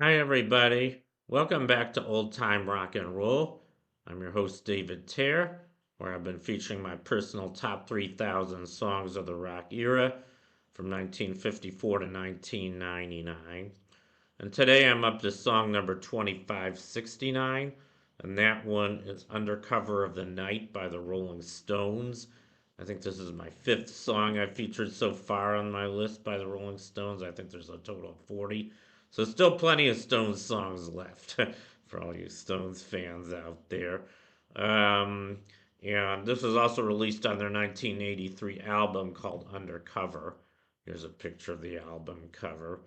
Hi, everybody. Welcome back to Old Time Rock and Roll. I'm your host, David Tare, where I've been featuring my personal top 3,000 songs of the rock era from 1954 to 1999. And today I'm up to song number 2569, and that one is Undercover of the Night by the Rolling Stones. I think this is my fifth song I've featured so far on my list by the Rolling Stones. I think there's a total of 40. So still plenty of Stones songs left for all you Stones fans out there. Um, and this was also released on their 1983 album called Undercover. Here's a picture of the album cover.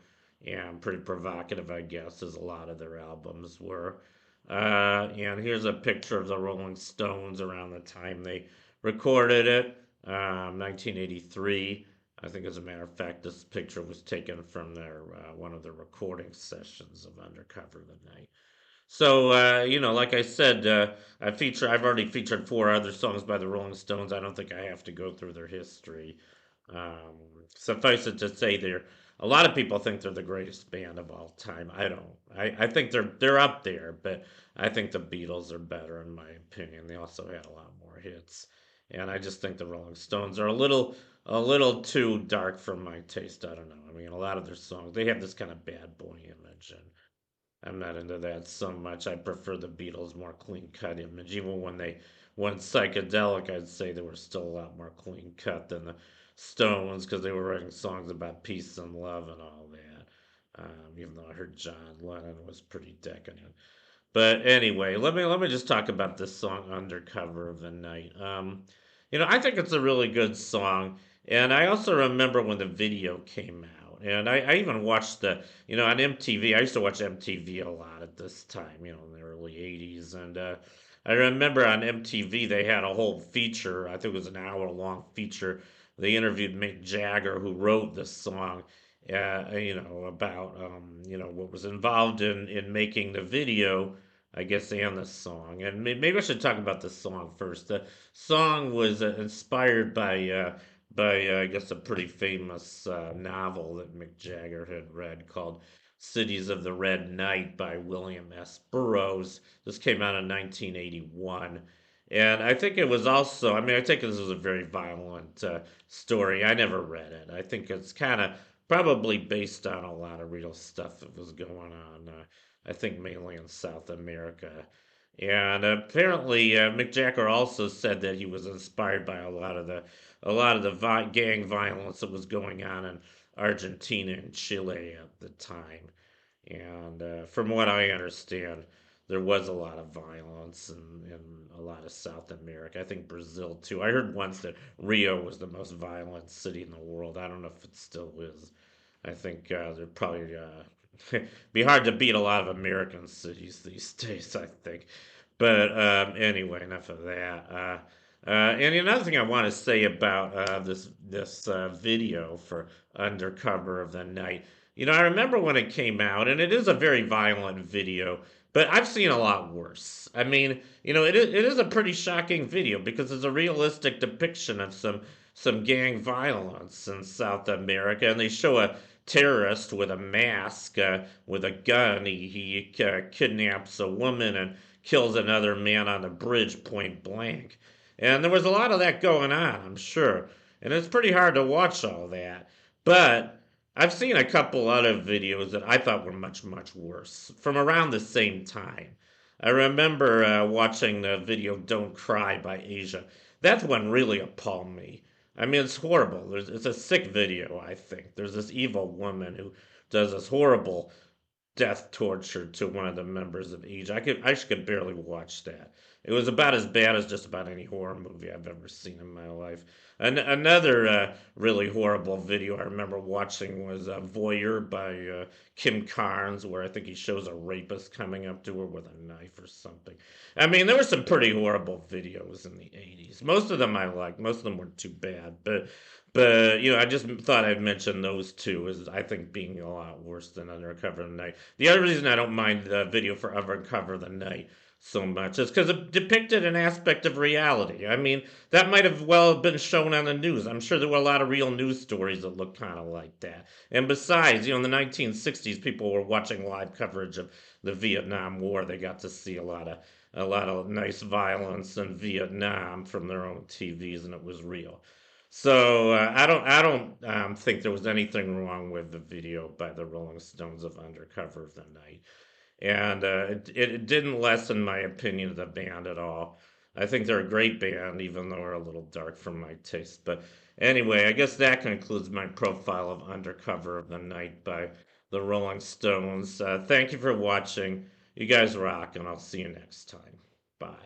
And pretty provocative, I guess, as a lot of their albums were. And here's a picture of the Rolling Stones around the time they recorded it, 1983. I think, as a matter of fact, this picture was taken from their one of the recording sessions of Undercover the Night. So like I said, I've already featured four other songs by the Rolling Stones. I don't think I have to go through their history. Um, Suffice it to say, they're a lot of people think they're the greatest band of all time. I don't. I think they're up there, but I think the Beatles are better in my opinion. They also had a lot more hits, and I just think the Rolling Stones are a little too dark for my taste. I don't know. I mean, a lot of their songs they have this kind of bad boy image, and I'm not into that so much. I prefer the Beatles' more clean cut image. Even when they went psychedelic, I'd say they were still a lot more clean cut than the Stones because they were writing songs about peace and love and all that. Even though I heard John Lennon was pretty decadent. But anyway, let me just talk about this song "Undercover of the Night." I think it's a really good song, and I also remember when the video came out, and I even watched on MTV. I used to watch MTV a lot at this time, in the early '80s, and I remember on MTV they had a whole feature. I think it was an hour-long feature. They interviewed Mick Jagger, who wrote this song, about what was involved in making the video, I guess, and the song. And maybe I should talk about the song first. The song was inspired by I guess a pretty famous novel that Mick Jagger had read called Cities of the Red Night by William S. Burroughs. This came out in 1981. And I think it was also, I mean, I think this was a very violent story. I never read it. I think it's kind of probably based on a lot of real stuff that was going on. I think mainly in South America. And apparently, Mick Jagger also said that he was inspired by a lot of the gang violence that was going on in Argentina and Chile at the time. And from what I understand, there was a lot of violence in a lot of South America. I think Brazil too. I heard once that Rio was the most violent city in the world. I don't know if it still is. I think they're probably be hard to beat a lot of American cities these days, I think. But anyway, enough of that. And another thing I want to say about this video for Undercover of the Night. I remember when it came out, and it is a very violent video, but I've seen a lot worse. I mean, it is a pretty shocking video because it's a realistic depiction of some gang violence in South America, and they show a terrorist with a mask, with a gun. He kidnaps a woman and kills another man on a bridge point blank. And there was a lot of that going on, I'm sure. And it's pretty hard to watch all that. But I've seen a couple other videos that I thought were much, much worse from around the same time. I remember watching the video Don't Cry by Asia. That's one really appalled me. I mean, it's horrible. It's a sick video, I think. There's this evil woman who does this horrible death torture to one of the members of Egypt. I could barely watch that. It was about as bad as just about any horror movie I've ever seen in my life. Another really horrible video I remember watching was Voyeur by Kim Carnes, where I think he shows a rapist coming up to her with a knife or something. I mean, there were some pretty horrible videos in the '80s. Most of them I liked. Most of them weren't too bad, But I just thought I'd mention those two as I think being a lot worse than Undercover the Night. The other reason I don't mind the video for Undercover the Night so much is because it depicted an aspect of reality. I mean, that might have well been shown on the news. I'm sure there were a lot of real news stories that looked kind of like that. And besides, in the 1960s, people were watching live coverage of the Vietnam War. They got to see a lot of nice violence in Vietnam from their own TVs, and it was real. So I don't think there was anything wrong with the video by the Rolling Stones of Undercover of the Night, and it didn't lessen my opinion of the band at all. I think they're a great band, even though they're a little dark for my taste. But anyway, I guess that concludes my profile of Undercover of the Night by the Rolling Stones. Thank you for watching. You guys rock, and I'll see you next time.